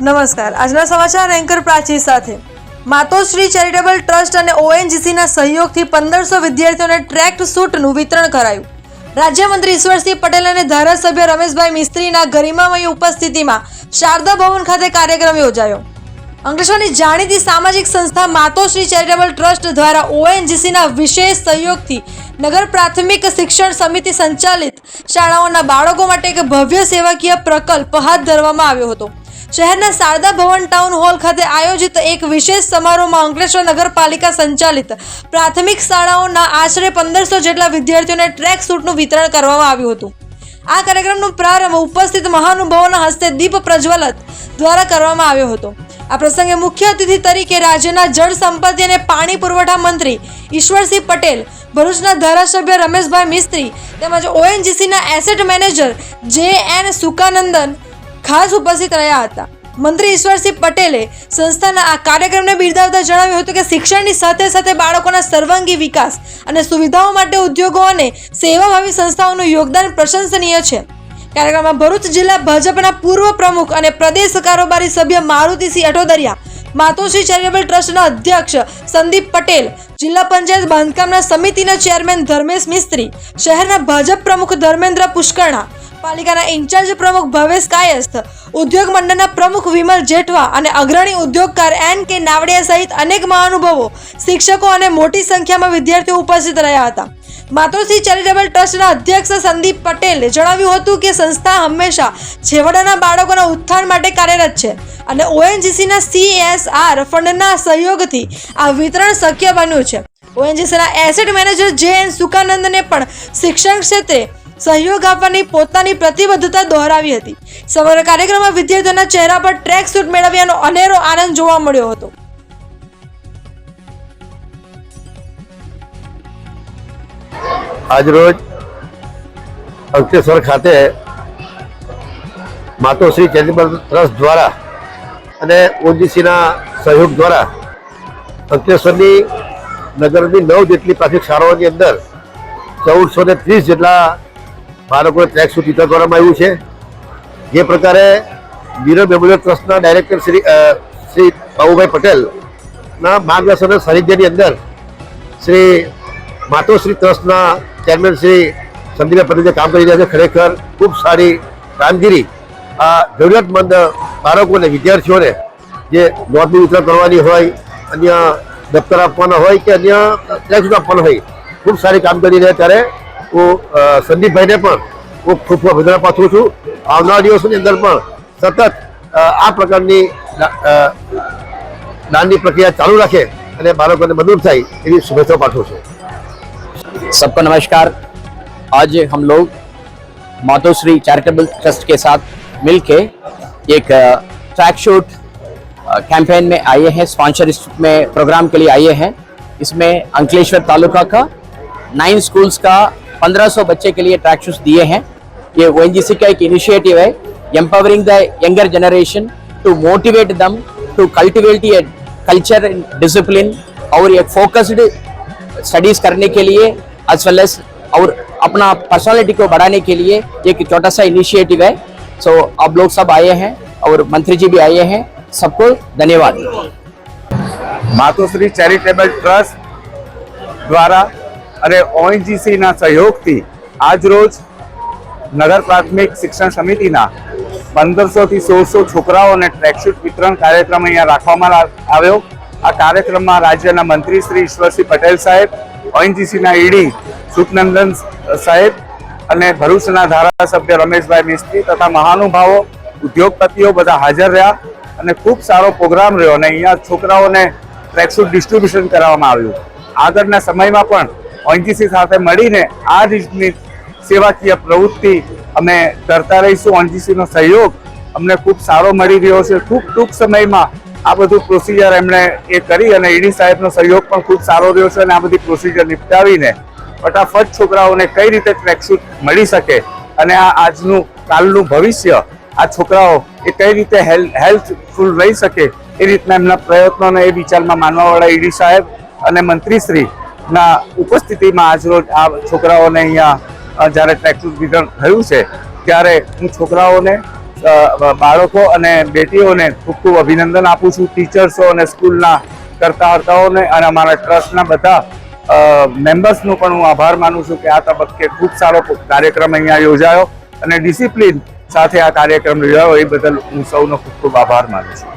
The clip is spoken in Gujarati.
નમસ્કાર, આજના સમાચાર એન્કર પ્રાચી સાથે। માતોશ્રી ચેરિટેબલ ટ્રસ્ટ અને ઓએનજીસીના સહયોગથી 1500 વિદ્યાર્થીઓને ટ્રેક સૂટનું વિતરણ કરાયું। રાજ્યમંત્રી ઈશ્વરસિંહ પટેલ અને ધારાસભ્ય રમેશભાઈ મિસ્ત્રીના ગરિમામય ઉપસ્થિતિમાં શારદા ભવન ખાતે કાર્યક્રમ યોજાયો। અંકલેશ્વરની જાણીતી સામાજિક સંસ્થા માતોશ્રી ચેરિટેબલ ટ્રસ્ટ દ્વારા ઓએનજીસીના વિશેષ સહયોગથી નગર પ્રાથમિક શિક્ષણ સમિતિ સંચાલિત શાળાઓના બાળકો માટે એક ભવ્ય સેવાકીય પ્રકલ્પ હાથ ધરવામાં આવ્યો હતો। શહેરના શારદા ભવન ટાઉન હોલ ખાતે આયોજિત એક વિશેષ સમારોહમાં અંકલેશ્વર નગરપાલિકા સંચાલિત પ્રાથમિક શાળાઓના આશરે 1500 જેટલા વિદ્યાર્થીઓને ટ્રેક સૂટનું વિતરણ કરવામાં આવ્યું હતું। આ કાર્યક્રમનો પ્રારંભ ઉપસ્થિત મહાનુભાવોના હસ્તે દીપ પ્રજ્વલિત દ્વારા કરવામાં આવ્યો હતો। આ પ્રસંગે મુખ્ય અતિથિ તરીકે રાજ્યના જળ સંપત્તિ અને પાણી પુરવઠા મંત્રી ઈશ્વરસિંહ પટેલ, ભરૂચના ધારાસભ્ય રમેશભાઈ મિસ્ત્રી તેમજ ઓએનજીસીના એસેટ મેનેજર જે.એન. સુકાનંદન ખાસ ઉપસ્થિત રહ્યા હતા। મંત્રી ઈશ્વરસિંહ પટેલે સંસ્થાના આ કાર્યક્રમને બિરદાવતા જણાવ્યું હતું કે શિક્ષણની સાથે સાથે બાળકોના સર્વાંગી વિકાસ અને સુવિધાઓ માટે ઉદ્યોગો અને સેવાભાવી સંસ્થાઓનું યોગદાન પ્રશંસનીય છે। કાર્યક્રમમાં ભરૂચ જિલ્લા ભાજપના પૂર્વ પ્રમુખ અને પ્રદેશ કારોબારી સભ્ય મારુતિસિંહ અટોદરિયા, માતોશ્રી ચેરિટેબલ ટ્રસ્ટના અધ્યક્ષ સંદીપ પટેલ, જિલ્લા પંચાયત બાંધકામના સમિતિના ચેરમેન ધર્મેશ મિસ્ત્રી, શહેરના ભાજપ પ્રમુખ ધર્મેન્દ્ર પુષ્કરણા, પાલિકાના ઇન્ચાર્જ પ્રમુખ ભવેશ કાયસ્થ, ઉદ્યોગ મંડળના પ્રમુખ વિમલ જેઠવા અને અગ્રણી ઉદ્યોગકાર N.K. નાવડિયા સહિત અનેક મહાનુભાવો, શિક્ષકો અને મોટી સંખ્યામાં વિદ્યાર્થીઓ ઉપસ્થિત રહ્યા હતા। માતોશ્રી ચેરિટેબલ ટ્રસ્ટના અધ્યક્ષ સંદીપ પટેલે જણાવ્યું હતું કે સંસ્થા હંમેશા છેવાડાના બાળકોના ઉત્થાન માટે કાર્યરત છે અને ઓએનજીસીના CSR ફંડના સહયોગથી આ વિતરણ શક્ય બન્યું છે। ઓએનજીસીના એસેટ મેનેજર જે.એન. સુકાનંદને પણ શિક્ષણ ક્ષેત્રે સહયોગ આપવાની પોતાની પ્રતિબદ્ધતા દોહરાવી હતી। સમગ્ર કાર્યક્રમમાં વિદ્યાર્થીઓના ચહેરા પર ટ્રેક સૂટ મેળવ્યાનો અનેરો આનંદ જોવા મળ્યો હતો। આજરોજ અંકલેશ્વર ખાતે માતોશ્રી ચેરિટેબલ ટ્રસ્ટ દ્વારા અને ઓએનજીસીના સહયોગ દ્વારા અંકલેશ્વરની નગરની 9 જેટલી પ્રાથમિક શાળાઓની અંદર 1430 જેટલા બાળકોને ટ્રેક સૂટ વિતરણ કરવામાં આવ્યું છે। જે પ્રકારે વીર મેમોરિયલ ટ્રસ્ટના ડાયરેક્ટર શ્રી બાબુભાઈ પટેલના માર્ગદર્શન અને સાનિધ્યની અંદર શ્રી માતોશ્રી ટ્રસ્ટના ચેરમેન શ્રી સંદીપ પટેલ જે કામ કરી રહ્યા છે, ખરેખર ખૂબ સારી કામગીરી આ જરૂરિયાતમંદ બાળકોને, વિદ્યાર્થીઓને જે નોટનું વિતરણ કરવાની હોય, અન્ય દફતર આપવાના હોય કે અન્ય ટ્રેક સૂટ આપવાના હોય, ખૂબ સારી કામ કરી રહ્યા। ત્યારે હું સંદીપભાઈને પણ હું ખૂબ ખૂબ અભિનંદન પાઠવું છું। આવનારા દિવસોની અંદર પણ સતત આ પ્રકારની દાનની પ્રક્રિયા ચાલુ રાખે અને બાળકોને મદદ થાય એવી શુભેચ્છા પાઠવું છું। सबको नमस्कार। आज हम लोग मातोश्री चैरिटेबल ट्रस्ट के साथ मिलके एक ट्रैक शूट कैंपेन में आए हैं, स्पॉन्सरशिप में प्रोग्राम के लिए आए हैं। इसमें अंकलेश्वर तालुका का 9 स्कूल्स का 1500 बच्चे के लिए ट्रैक शूट्स दिए हैं। ये ओएनजीसी का एक इनिशिएटिव है, empowering the younger generation to motivate them to cultivate a culture and discipline और एक फोकस्ड स्टडीज करने के लिए एज वेल एज और अपना पर्सनालिटी को बढ़ाने के लिए एक छोटा सा इनिशिएटिव है। सो आप लोग सब आए हैं और मंत्री जी भी आए हैं, सबको धन्यवाद। मातोश्री चैरिटेबल ट्रस्ट द्वारा અને ઓએનજીસીના સહયોગથી આજરોજ નગર પ્રાથમિક શિક્ષણ સમિતિના 1500 થી 1600 છોકરાઓને ટ્રેકશૂટ વિતરણ કાર્યક્રમ અહીંયા રાખવામાં આવ્યો। આ કાર્યક્રમમાં રાજ્યના મંત્રી શ્રી ઈશ્વરસિંહ પટેલ સાહેબ, ઓએનજીસીના ઈડી સુખનંદન સાહેબ અને ભરૂચના ધારાસભ્ય રમેશભાઈ મિસ્ત્રી તથા મહાનુભાવો, ઉદ્યોગપતિઓ બધા હાજર રહ્યા અને ખૂબ સારો પ્રોગ્રામ રહ્યો અને અહીંયા છોકરાઓને ટ્રેકશૂટ ડિસ્ટ્રીબ્યુશન કરવામાં આવ્યું। આગળના સમયમાં પણ ઓએનજીસી સાથે મળીને આ રીતની સેવાકીય પ્રવૃત્તિ અમે કરતા રહીશું। ઓએનજીસીનો સહયોગ અમને ખૂબ સારો મળી રહ્યો છે। ખૂબ ટૂંક સમયમાં આ બધું પ્રોસિજર એમણે એ કરી અને ઈડી સાહેબનો સહયોગ પણ ખૂબ સારો રહ્યો છે અને આ બધી પ્રોસિજર નિપટાવીને ફટાફટ છોકરાઓને કઈ રીતે ટ્રેકશૂટ મળી શકે અને આ આજનું કાલનું ભવિષ્ય આ છોકરાઓ એ કઈ રીતે હેલ્થફુલ રહી શકે એ રીતના એમના પ્રયત્નોને એ વિચારમાં માનવાવાળા ઈડી સાહેબ અને મંત્રીશ્રીના ઉપસ્થિતિમાં આજરોજ આ છોકરાઓને અહીંયા જ્યારે ટ્રેકશૂટ વિતરણ થયું છે ત્યારે હું છોકરાઓને બાળકો અને બેટીઓને ખૂબ ખૂબ અભિનંદન આપું છું, ટીચર્સો અને સ્કૂલના કર્તાહર્તાઓને અને અમારા ટ્રસ્ટના બધા મેમ્બર્સનો પણ હું આભાર માનું છું કે આ તબક્કે ખૂબ સારો કાર્યક્રમ અહીંયા યોજાયો અને ડિસિપ્લિન સાથે આ કાર્યક્રમ યોજાયો એ બદલ હું સૌનો ખૂબ ખૂબ આભાર માનું છું.